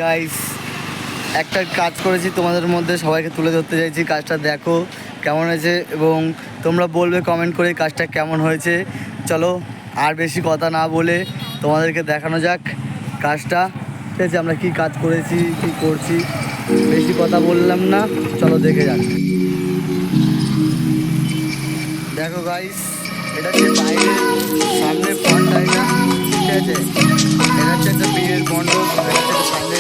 Guys, একটা কাজ করেছি তোমাদের মধ্যে সবাইকে তুলে ধরতে চাইছি। কাজটা দেখো কেমন হয়েছে এবং তোমরা বলবে কমেন্ট করে কাজটা কেমন হয়েছে। চলো আর বেশি কথা না বলে তোমাদেরকে দেখানো যাক কাজটা। ঠিক আছে, আমরা কি কাজ করেছি কি করছি, বেশি কথা বললাম না, চলো দেখে যাক। দেখো গাইস, এটা হচ্ছে বাইরের সামনে ফ্রন্ট ডায়না। ঠিক আছে, এটা হচ্ছে একটা বিয়ের মণ্ডপ, এটা হচ্ছে সামনে